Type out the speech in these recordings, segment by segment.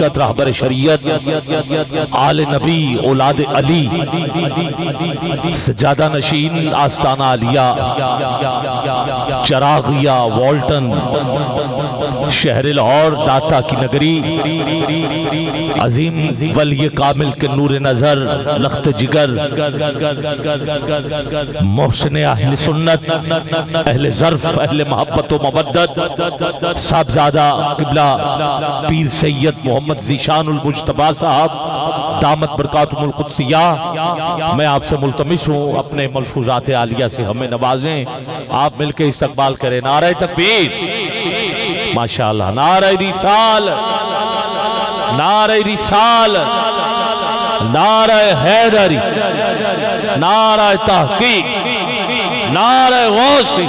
हकीकत रहबर शरीयत आले नबी औलाद अली सजादा नशीन आस्ताना आलिया चरागिया वॉल्टन शहर लाहौर दाता की नगरी अजीम वली कामिल के नूर नजर लख्त जिगर मोहसिन अहले सुन्नत अहले ज़र्फ अहले मोहब्बत व मवद्दत साहबजादा किबला पीर सैयद मोहम्मद ज़ीशानुल मुज्तबा साहब दामत बरकातुहुल कुद्सिया, मैं आपसे मुल्तमिस हूँ अपने मलफूज़ात आलिया से हमें नवाजें, आप मिलकर इस्तकबाल करें। नारे तकबीर, माशाअल्लाह, नारे रिसाल, नारे रिसाल, नारे हैदरी, नारे तहकीक, नारे गौसी।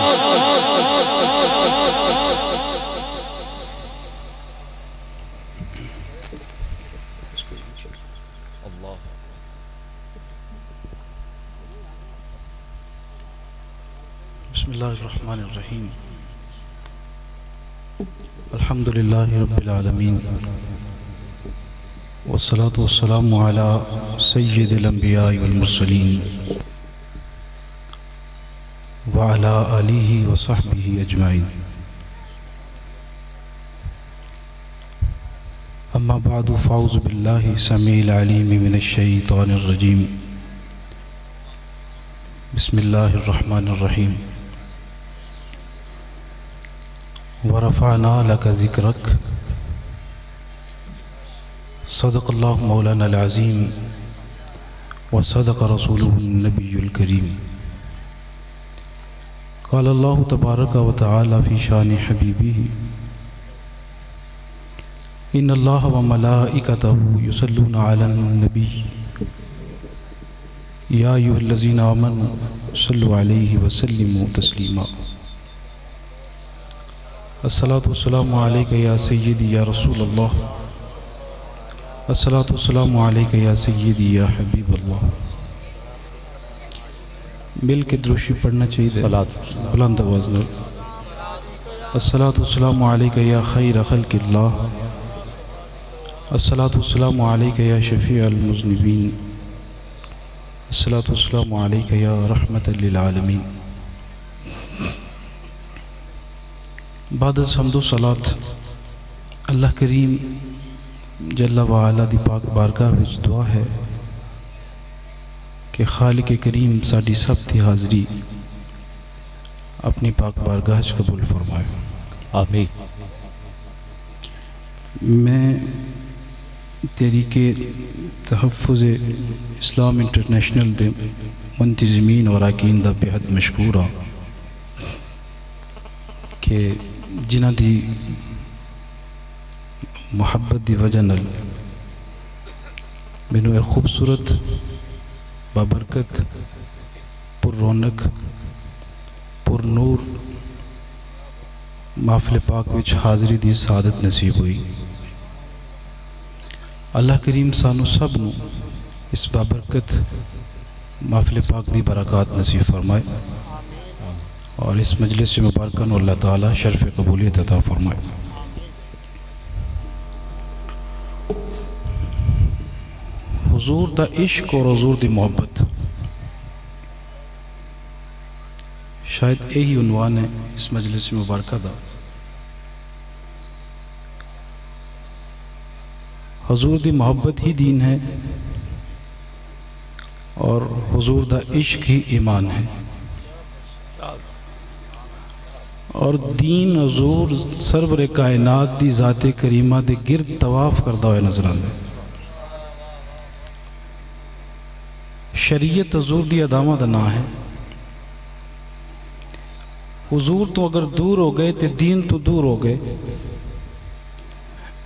बिस्मिल्लाहिर्रहमानिर्रहीम। अल्हम्दुलिल्लाहि रब्बिल आलमीन वस्सलातु वस्सलामु अला सय्यिदिल अंबिया वल मुरसलीन व अला आलिहि व सहबिहि अजमाइन। अम्मा बादु फ़ाऊज़ु बिल्लाहि समीइल अलीम मिनश शैतानिर रजीम। बिस्मिल्लाहिर्रहमानिर्रहीम। व रफ़अना लका ज़िक्रक सदक़ल्लाहु मौलानल अज़ीम व सदक़ रसूलुहुन नबियुल करीम। क़ाल अल्लाहु तबारक व तआला फ़ी शानि हबीबिही इन्नल्लाह व मलाइकतहु युसल्लूना अलन नबी या अय्युहल्लज़ीना आमनू सल्लु अलैहि व सल्लिमू तस्लीमा। अस्सलातु वस्सलामु अलैका या सय्यदी या रसूलल्लाह, अस्सलातु वस्सलामु अलैका या सय्यदी या हबीबल्लाह। मिल के दुरूशी पढ़ना चाहिए बुलंद आवाज़ में। अस्सलातु वस्सलामु अलैका या खैर खल्क़िल्लाह, अस्सलातु वस्सलामु अलैका या शफ़ीअल मुज़निबीन, अस्सलातु वस्सलामु अलैका या रहमतल लिल आलमीन। बाद हम्दो सलात अल्लाह करीम जल्ला व आला दी पाक बारगाह विच दुआ है कि खालिक करीम साडी सब दी हाज़री अपनी पाक बारगाह च कबूल फरमाए, आमीन। मैं तहरीके तहफ़्फ़ुज़ इस्लाम इंटरनेशनल दे मुंतज़मीन और अरकान दा बेहद मशकूर हाँ कि जिन्हां दी मुहब्बत दी वजह नाल मैनू एक खूबसूरत बाबरकत पुर रौनक पुर नूर महफ़िल पाक विच हाज़री दी सादत नसीब हुई। अल्लाह करीम सानू सब नू इस बाबरकत महफ़िल पाक दी बरक़ात नसीब फरमाए और इस मजलिस मुबारक को अल्लाह ताला शर्फ़ कबूलियत अता फरमाए। हुजूर दा इश्क और हुजूर दी मोहब्बत, शायद यही उन्वान है इस मजलिस मुबारक दा। हुजूर दी मोहब्बत ही दीन है और हुजूर दा इश्क ही ईमान है और दीन हुजूर सरवर कायनात दी ज़ाते करीमा दे गिरद तवाफ करदा हुआ नजर आंदा है। शरीयत हुजूर दी अदामा दा नाम है। हुजूर तो अगर दूर हो गए तो दीन तो दूर हो गए,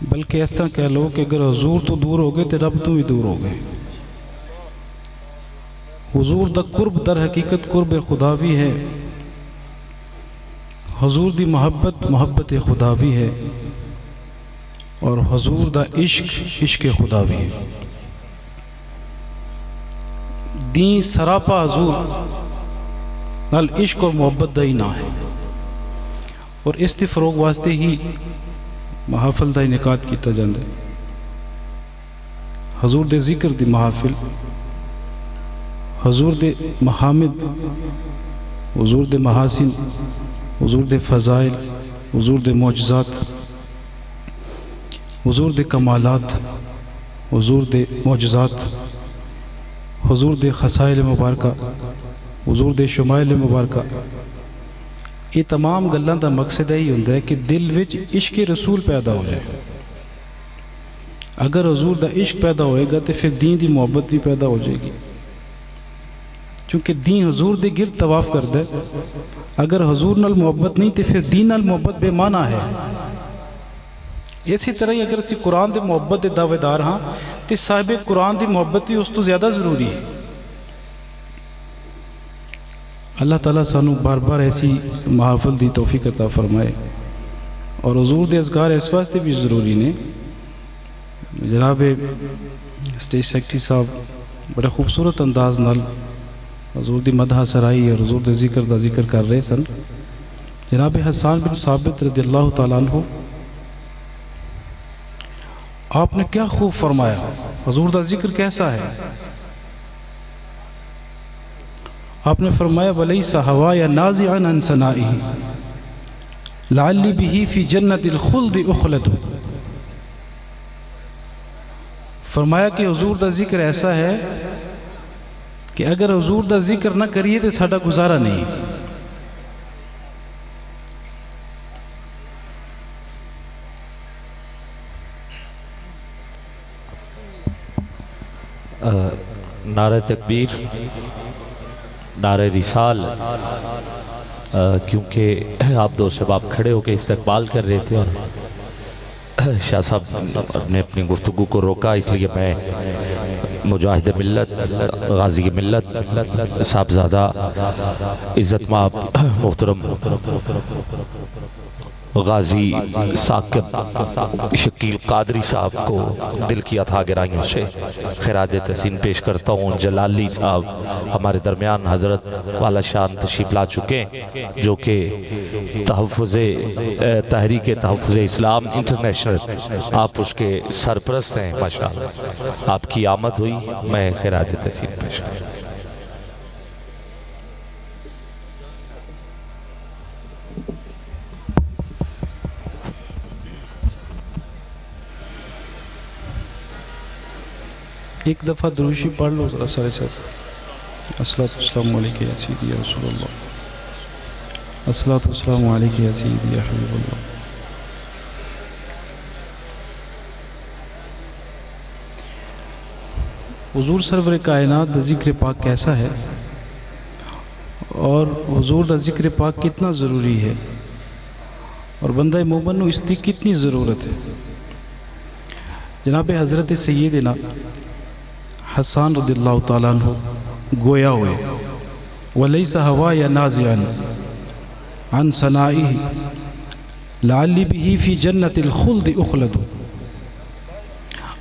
बल्कि ऐसा कह लो कि अगर हुजूर तो दूर हो गए तो रब तो भी दूर हो गए। हुजूर दा कुर्ब दर हकीकत कुर्ब खुदावी है, हुजूर दी मोहब्बत मोहब्बत खुदावी है और हुजूर दा इश्क इश्क खुदावी है। दी सरापा हुजूर नाल इश्क और मोहब्बत दा ही ना है और इस दे फरोग वास्ते ही महाफल दा इनेकाद किया जाता है। हजूर दे जिक्र दी महाफिल, हजूर दे महामिद, हजूर दे महासिन, हजूर दे फ़ज़ाइल, हजूर दे मौजज़ात, हजूर दे कमालात, हजूर दे मौजज़ात, हजूर दे खसाइल मुबारका, हजूर दे शुमाइल मुबारका। ये तमाम गल्लां दा मकसद यही होंदा है कि दिल विच इश्क रसूल पैदा हो जाए। अगर हजूर दा इश्क पैदा होएगा तो फिर दीन दी मोहब्बत भी पैदा हो जाएगी, क्योंकि दीन हजूर दे गिरद तवाफ करदा है। अगर हजूर नाल मोहब्बत नहीं तो फिर दीन नाल मोहब्बत बेमाना है। इसी तरह ही अगर असीं कुरान दे मोहब्बत दे दावेदार हाँ तो साहिब कुरान दी मोहब्बत भी उस तो ज़्यादा ज़रूरी है। अल्लाह ताला सानू बार बार ऐसी महफिल दी तौफीक अता फरमाए। और हजूर दे अज़कार इस वास्ते भी ज़रूरी ने। जनाब स्टेज सेक्रेटरी साहब बड़े खूबसूरत अंदाज नाल हजूर दी मदह सराई और हजूर दे जिक्र दा जिक्र कर रहे सन। जनाब हसन बिन साबित रज़ियल्लाहु तआला अन्हु, आपने क्या खूब फरमाया, हजूर दा जिक्र कैसा है। आपने फरमाया वलैसा हवा या नाज़िअन अन सनाइही लअल्ली बिही फी जन्नतिल खुल्द उखलदु। फरमाया कि हजूर दा जिक्र ऐसा है कि अगर हजूर दा जिक्र ना करिए तो साडा गुजारा नहीं। नारे तकबीर, नारे रिसाल, क्योंकि आप दो शबाब खड़े होकर इस्तकबाल कर रहे थे और शाह साहब ने अपनी गुफ्तगू को रोका, इसलिए मैं मुजाहिद मिल्लत, गाजी मिल्लत साहबजादा इज़्ज़त माब मोहतरम गाजी साकिब शकील कादरी साहब को दिल की अथा गहराइयों से खिराज तहसीन पेश करता हूँ। जलाली साहब हमारे दरमियान हज़रत वाला शान तशरीफ़ ला चुके हैं, जो कि तहरीक तहफ़्फ़ुज़ इस्लाम इंटरनेशनल आप उसके सरपरस्त हैं। माशाअल्लाह आपकी आमद हुई, मैं खिराज तहसीन पेश करता हूँ। एक दफ़ा दुरूशी पढ़ लो ज़रा सारे साथ। अस्सलातु वस्सलामु अलैका या सय्यदी या रसूलल्लाह, अस्सलातु वस्सलामु अलैका या सय्यदी या हबीबल्लाह। हुजूर सरवर कायनात दा ज़िक्र पाक कैसा है और हुजूर दा ज़िक्र पाक कितना ज़रूरी है और बंदा मोमिन नूं इसकी कितनी ज़रूरत है। जनाब हज़रत सैयदना हसन रज़ियल्लाहु तआला अन्हु गोया हुए वलैसा हवा या नाज़िअन अन सनाइही लअल्ली बिही फी जन्नतिल खुल्द उखलदु।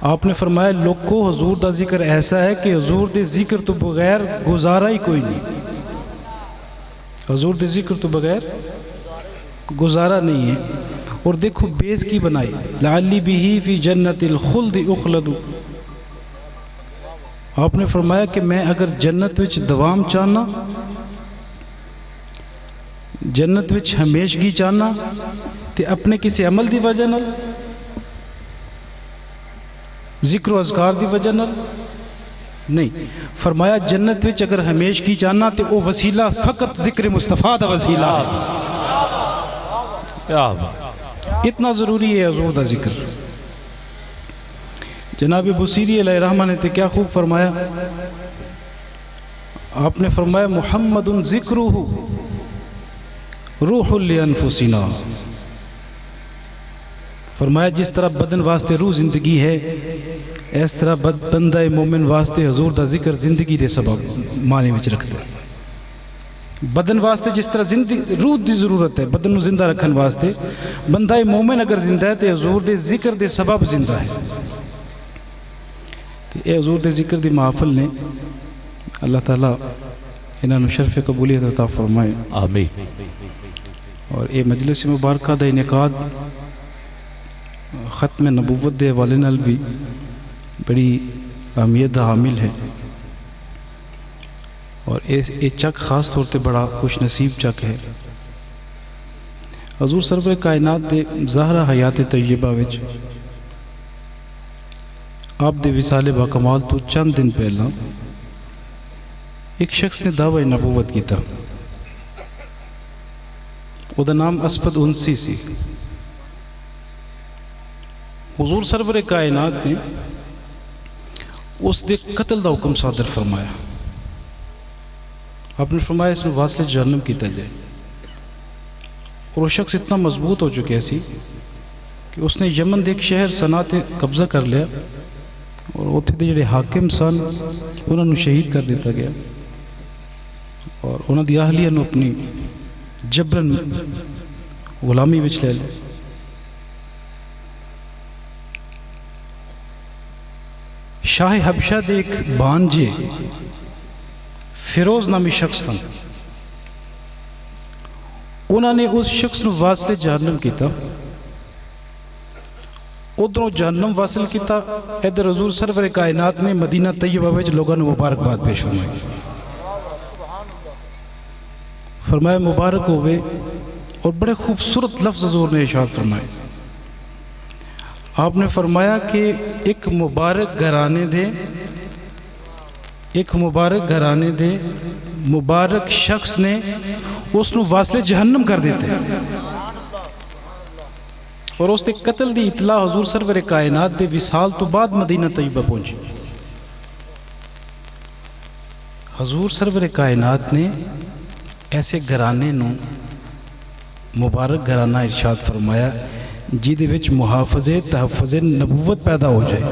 आपने फरमाया लोगों हजूर दा जिक्र ऐसा है कि हजूर दे जिक्र तो बगैर गुजारा ही कोई नहीं। हजूर दे जिक्र तो बगैर गुजारा नहीं है। और देखो बेस की बनाई, लअल्ली बिही फी जन्नतिल खुल्द उखलदु। आपने फरमाया कि मैं अगर जन्नत विच दवाम चाहना, जन्नत विच हमेशगी चाहना तो अपने किसी अमल की वजह नाल, जिक्र अज़कार की वजह नाल नहीं। फरमाया जन्नत विच अगर हमेशगी चाहना तो वह वसीला फ़कत जिक्र मुस्तफ़ा दा वसीला है। इतना ज़रूरी है हजूर दा जिक्र। जनाब बुसीरी अलैहिर्रहमा ने तो क्या खूब फरमाया। आपने फरमाया मुहम्मदुन ज़िक्रुहु रूहुल लिअनफुसिना। फरमाया जिस तरह बदन वास्ते रूह जिंदगी है, इस तरह बंदा मोमिन वास्ते हजूर दा जिक्र जिंदगी दे सबब माने विच रखता है। बदन वास्ते जिस तरह जिंदगी रूह की जरूरत है बदन को जिंदा रखने वास्ते, बंदा मोमिन अगर जिंदा है तो हजूर दे जिक्र दे सबब जिंदा है। तो ये हजूर दे जिक्र दी महफिल ने अल्लाह ताला इन्होंने शरफ कबूलियत अता फरमाए, आमीन। और ये मजलिस मुबारक दा इनेकाद ख़त्म नबूवत दे हवाले नाल भी बड़ी अहमियत हामिल है और ये चक ख़ास तौर पर बड़ा खुश नसीब चक है। हजूर सरवर कायनात दे ज़ाहरा हयात तय्यबा विच आप दे विसाले बाकमाल तो चंद दिन पहला एक शख्स ने दावा नबूवत किया। उसका नाम असफद उनसी सी। हुजूर सरवर कायनात ने उसके कत्ल का हुक्म सादर फरमाया। आपने फरमाया इसमें वासले जहन्नम किया जाए। और वो शख्स इतना मजबूत हो चुका सी कि उसने यमन के एक शहर सना ते कब्जा कर लिया और उत्थे दे जिहड़े हाकिम सन उन्होंने शहीद कर दिता गया और उन्होंने आहलिया नूं अपनी जबरन गुलामी विच ले लिया। शाह हबशा दे एक बानजे फिरोज नामी शख्स सन। उन्होंने उस शख्स को वासले जहन्नम किया। उधरों जहन्नम वासिल किया, इधर हजूर सरवर कायनात ने मदीना तैयबा विच लोगों को मुबारकबाद पेश फरमाई। फरमाया मुबारक होवे और बड़े खूबसूरत लफ्ज़ हजूर ने इरशाद फरमाए। आपने फरमाया कि एक मुबारक घराने दे मुबारक शख्स ने उसनू वासले जहन्नम कर देते और उसके कत्ल की इतला हजूर सरवर कायनात के विसाल तो बाद मदीना तैयबा पहुंची। हजूर सरवर कायनात ने ऐसे घराने नू मुबारक घराना इरशाद फरमाया जिहदे विच मुहाफजे तहफ़्फ़ुज़े नबूवत पैदा हो जाए।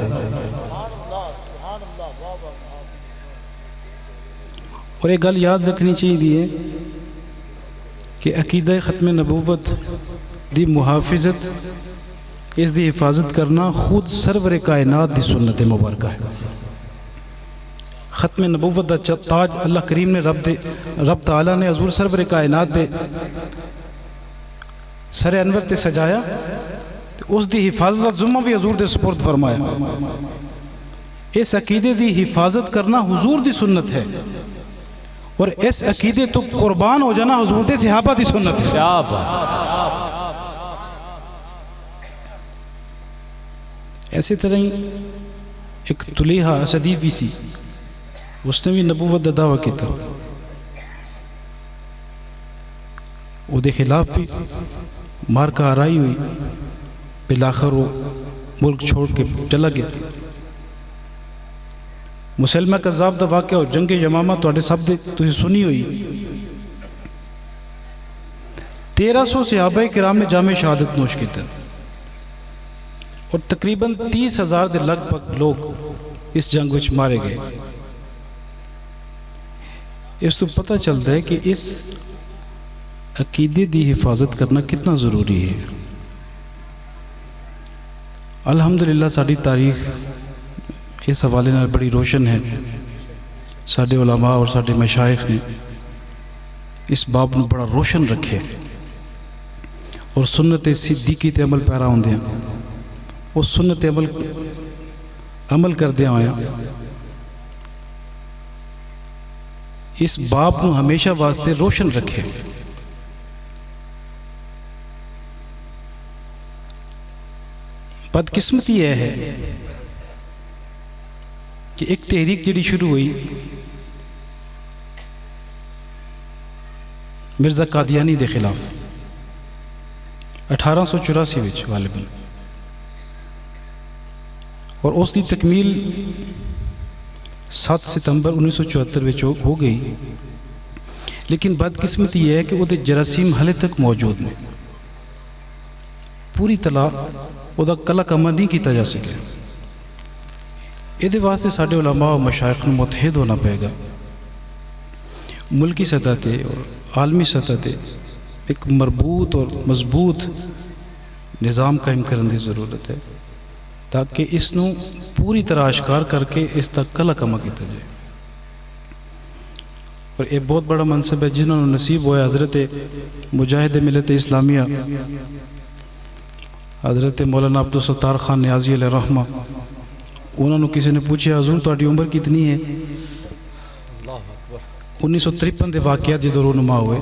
और एक गल याद रखनी चाहिए कि अकीदा ख़त्म नबूवत दी मुहाफ़िज़त इसकी हिफाजत करना खुद सरवर कायनात की सुन्नत मुबारक है। ख़त्म नबूवत का ताज अल्लाह करीम ने रब ताला ने हजूर सरवर कायनात दे सर अनवर ते सजाया, उसकी हिफाजत का जुम्मा भी हजूर दे सुपुर्द फरमाया। इस अकीदे की हिफाजत करना हुजूर की सुन्नत है और इस अकीदे तो कुर्बान हो जाना हुजूर दे सहाबा की सुन्नत है। क्या बात। ऐसी तरह ही एक तुलीहा असदी भी सी, उसने भी नबूवत का दावा किया। उसके खिलाफ भी मारका आराई हुई, बिलाखिर वो मुल्क छोड़ के चला गया। मुसलमा कज़्ज़ाब का वाक़या और जंग यमामा तुहाडे सब दे तुसीं सुनी हुई। 1300 सहाबा किराम ने जामे शहादत नोश की और तकरीबन 30,000 के लगभग लोग इस जंग विच मारे गए। इस तो पता चलता है कि इस अकीदे की हिफाजत करना कितना ज़रूरी है। अल्हम्दुलिल्लाह साडी तारीख इस हवाले नाल बड़ी रोशन है। साडे उलमा और साडे मशाइख ने इस बाब नूं बड़ा रोशन रखे और सुन्नत सिद्दीकी ते अमल पैरा होंदे उस सुन्नत अमल करदे आया इस बाब नूं हमेशा वास्ते रोशन रखे। बदकिस्मती यह है कि एक तहरीक जी शुरू हुई मिर्ज़ा कादियानी के खिलाफ 1884 गालिबन और उसकी तकमील 7 सितंबर 1974 हो गई। लेकिन बदकिस्मती यह है कि वो जरासीम हले तक मौजूद ने, पूरी तरह वह कला कमा नहीं किया जा सके। ये वास्ते साढ़े उलमा और मशाइख नूं मुतहद होना पेगा। मुल्की सतह ते और आलमी सतह ते एक मरबूत और मजबूत निज़ाम कायम करने की ज़रूरत है ताकि इसनूं पूरी तरह आश्कार करके इस तक कला कमा किया जाए। और एक बहुत बड़ा मनसब है जिन्होंने नसीब होया हज़रत मुजाहिद मिलत इस्लामिया हज़रत मौलाना अब्दुल सत्तार खान नियाज़ी अलैहि रहमा उन्होंने किसी ने पूछा हजूर तुहाडी उम्र कितनी है। 1953 के वाक़यात जो रूनुमा हुए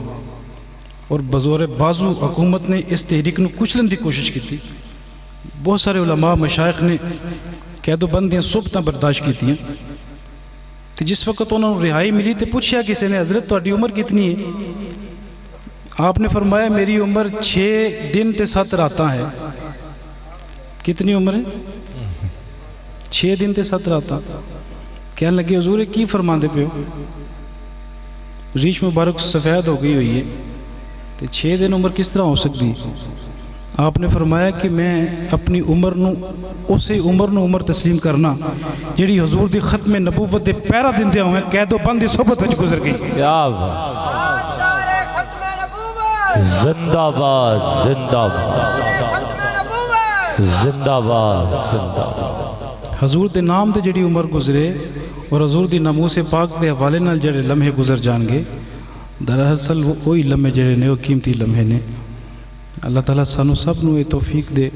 और बज़ोर बाजू हुकूमत ने इस तहरीक को कुचलन की कोशिश की। बहुत सारे उलमा मशाइख ने कैदोबंदियाँ सुबत बर्दाश्त की। तो जिस वक्त उन्होंने रिहाई मिली तो पूछा किसी ने हज़रत तुहाडी उम्र कितनी है। आपने फरमाया मेरी उम्र 6 दिन ते 7 रातां है। कितनी उम्र है? 6 दिन ते 7 रातां। कहने लगे हजूर की फरमाते पे हो? रीश मुबारक सफ़ेद हो गई हुई है तो 6 दिन उम्र किस तरह हो सकती? आपने फरमाया कि मैं अपनी उम्र नू उसे उम्र तस्लीम करना जिहड़ी हजूर दी खत्म नबूवत दे पहरा दिंदे हुए कैदोबंद दी सोबत विच गुजर गई। क्या जिंदाबाद जिंदाबाद जिंदाबाद जिंदाबाद। हजूर के नाम से जी उम्र गुजरे और हजूर की नमूस पाक के हवाले नाल जड़े लम्हे गुजर जाएंगे दरअसल वो वही लम्हे जड़े ने वो कीमती लम्हे ने। अल्लाह ताला सानू सब नू ये तौफीक दे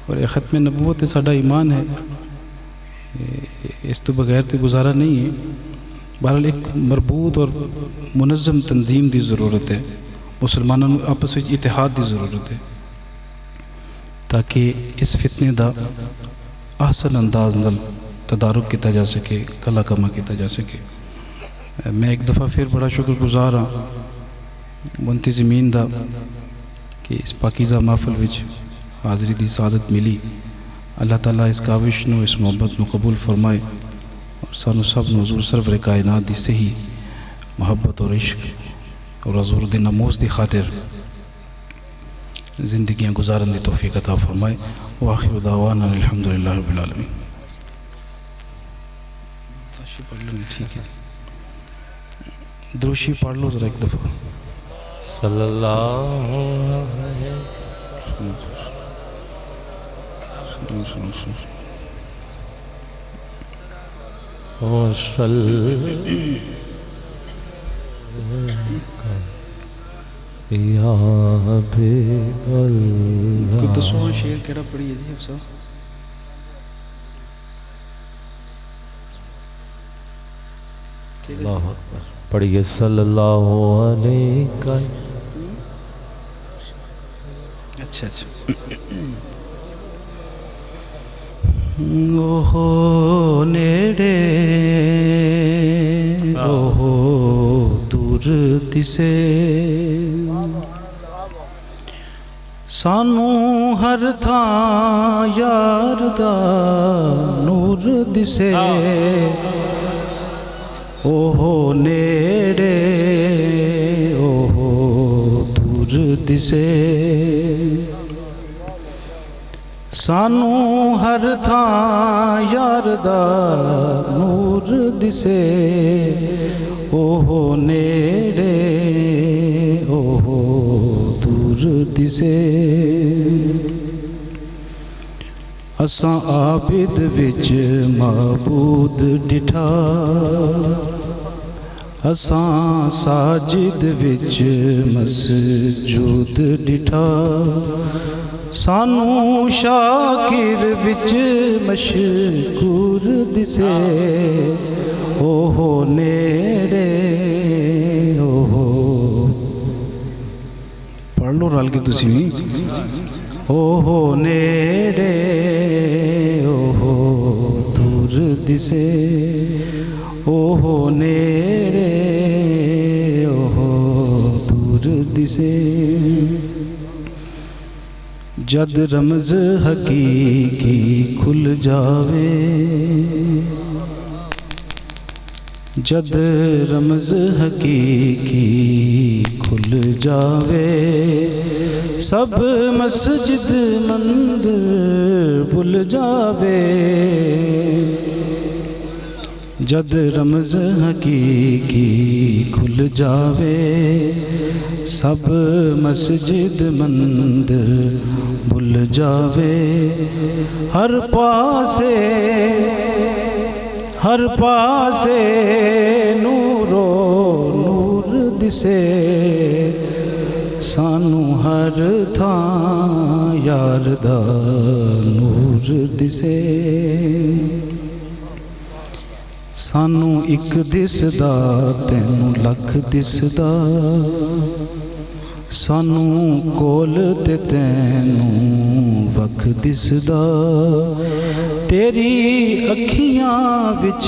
और ये ख़त्म नबूवत साडा ईमान है, इस तो बगैर तो गुजारा नहीं है। बहरहाल एक मरबूत और मुनज़्ज़म तंजीम की ज़रूरत है, मुसलमानों को आपस में इतिहाद की ज़रूरत है ताकि इस फितने का आसन अंदाज नाल तदारुक किया जा सके, कला कमा किया जा सके। मैं एक दफ़ा फिर बड़ा शुक्रगुजार हाँ मुंती ज़मीन का कि इस पाकीज़ा महफिल विच हाज़री की सादत मिली। अल्लाह ताला इस काविश नू इस मुहब्बत नू कबूल फरमाए और सानू सब नू हज़ूर सरवर कायनात की सही मुहब्बत और इश्क और हज़ूर दी नमूस की खातिर ज़िंदगियाँ गुजारन की तौफीक अता फरमाए। व आखिर दावाना अल्हम्दुलिल्लाहि रब्बिल आलमीन। ठीक है, द्रूशी पढ़ लो ज़रा एक दफ़ा। सल्लल्लाहु कोई दसवां शेर केड़ा पढ़ी है जी अफसर? अल्लाहु अकबर पढ़िए सल्लल्लाहु अलैहि का। अच्छा अच्छा। ओहो नेड़े ओहो दूर दिसे सानू हर थां यार दा नूर दिसे। ओहो नेड़े ओहो दूर दिसे सानू हर थां यार दा नूर दिसे। ओहो नेड़े ओहो दूर दिसे असां आबिद विच माबूद डिठा असां साजिद विच मसजूद डिठा सानू शाकिर विच मशकूर दिसे। ओहो नेड़े ओहो पढ़ लो रल के तुसी भी। ओहो नेड़े ओहो दूर दिसे ओहो नेड़े ओहो दूर दिसे। जद रमज हकीकी खुल जावे जद रमज हकीकी खुल जावे सब मस्जिद मंदिर भुल जावे। जद रमज हकीकी खुल जावे सब मस्जिद मंदिर भुल जावे। हर पासे नूरो नूर दिसे सानू हर थां यार दा नूर दिसे। सानू एक दिसदा तैनू लख दिसदा, सानू कोल ते तैनू वख दिसदा। तेरी अखियां विच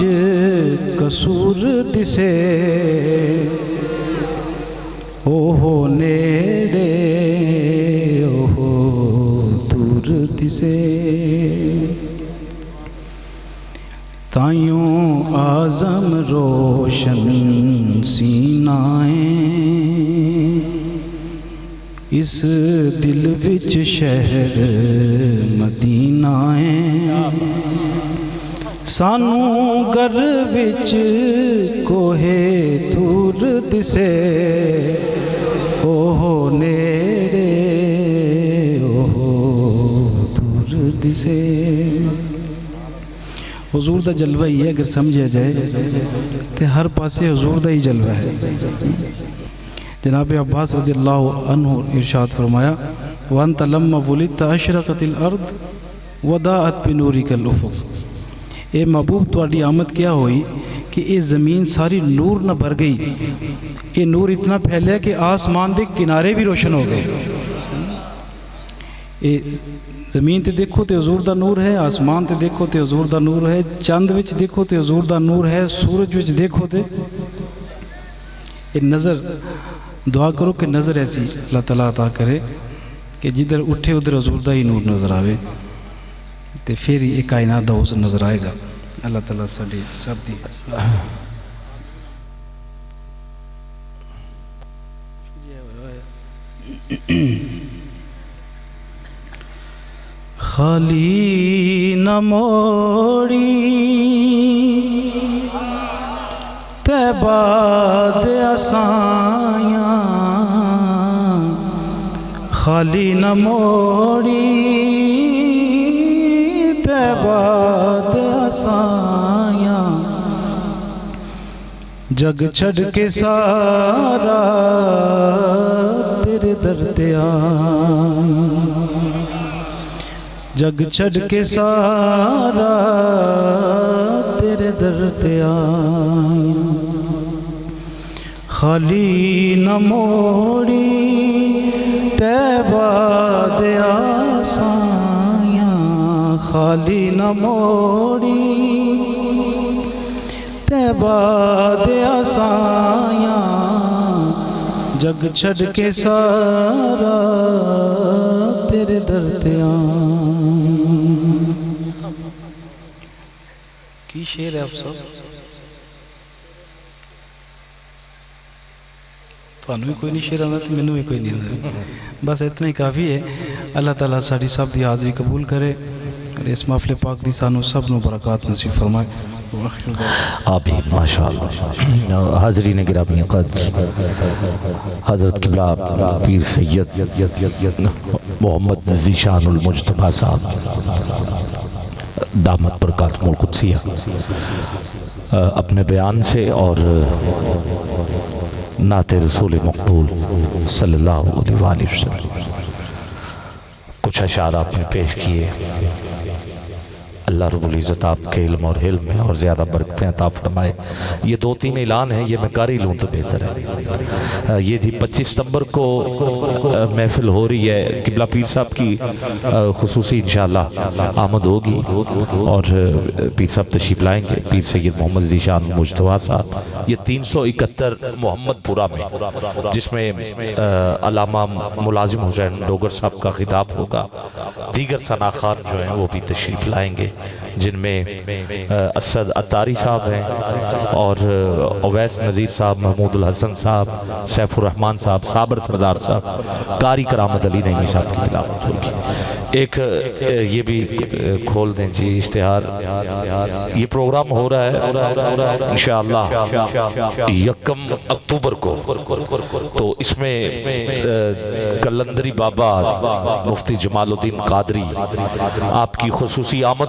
कसूर दिसे, ओहो नेड़े ओहो दूर दिसे। ताइयों आज़म रोशन सीनाए, इस दिल विच शहर मदीनाए। सानू घर विच कोहे दूर दिसे, ओहो नेड़े ओहो दूर दिसे। हुजूर दा जलवा ही है, अगर समझा जाए तो हर पासे हुजूर दा ही जलवा है। जनाब अब्बास रज़ियल्लाहु अन्हु इरशाद फरमाया, वअन्त लम्मा वुलिदत अशरक़तिल अर्द वदाअत बिनूरिकल उफ़ुक़। ए महबूब तुहाडी आमद क्या हुई कि ये ज़मीन सारी नूर न भर गई। ये नूर इतना फैलिया कि आसमान के किनारे भी रोशन हो गए। ये ज़मीन ते देखो तो हजूर दा नूर है, आसमान ते देखो तो हजूर दा नूर है, चंद विच देखो तो हजूर दा नूर है, सूरज विच देखो तो ये नज़र। दुआ करो कि नज़र ऐसी अल्लाह ताला अता करे कि जिधर उठे उधर हजूर दा ही नूर नज़र आवे, तो फिर ये कायनात दा हुस्न नज़र आएगा। अल्लाह ताला साडी सब दी खाली न मोड़ी तैबा दे असायां, खाली न मोड़ी तैबा दे असायां। जग छड़ के सारा तेरे दर ते आया, जग छड़ के सारा तेरे दर ते आया। खाली न मोड़ी तैबा दे आसायां, खाली न मोड़ी तैबा दे आसायां। जग छड़ के सारा तेरे दर ते आया। की शेर है अफसोस, थानू भी कोई नहीं शेर आता तो मैनू भी कोई नहीं आता। बस इतना ही काफ़ी है। अल्लाह ताला साड़ी सब की हाज़री कबूल करे और इस महफिल पाक दी सानू सब नू बरकत नसीब फरमाए। आमीन माशाअल्लाह। हाज़रीन गिरामी क़द्र, हज़रत क़िबला पीर सैयद मोहम्मद ज़ीशानुल मुज्तबा साहब दामत बरकातुहुल क़ुद्सिया अपने बयान से और नाते रसूल मक़बूल सल्लल्लाहु अलैहि वसल्लम कुछ अशार आपने पेश किए। अल्लाह रब्बुल इज़्ज़त आपके इल्म और हिल्म में और ज़्यादा बरकतें अता फरमाए। ये 2-3 ऐलान है, ये मैं कर ही लूँ तो बेहतर है। ये थी 25 सितंबर को महफिल हो रही है, क़िबला पीर साहब की खुसूसी इंशाअल्लाह आमद होगी और पीर साहब तशरीफ़ लाएँगे। पीर सैयद मोहम्मद ज़ीशान मुज्तबा साहब, ये 371 मोहम्मदपुरा में, जिसमें अल्लामा मुलाजिम हुसैन डोगर साहब का खिताब होगा। दीगर सनाखान जो हैं वो भी तशरीफ़ लाएँगे, जिनमें असद अतारी साहब हैं और अवैस नज़ीर साहब, महमूद उल हसन साहब, सैफुर रहमान साहब, साबर सरदार साहब, कारी करामत अली नईमी साहब की तिलावत होगी। एक ये भी खोल दें जी इश्तिहार, ये प्रोग्राम हो रहा है इंशाअल्लाह 1 अक्टूबर को, तो इसमें कलंदरी बाबा मुफ्ती जमालुद्दीन कादरी आपकी खुसूसी आमद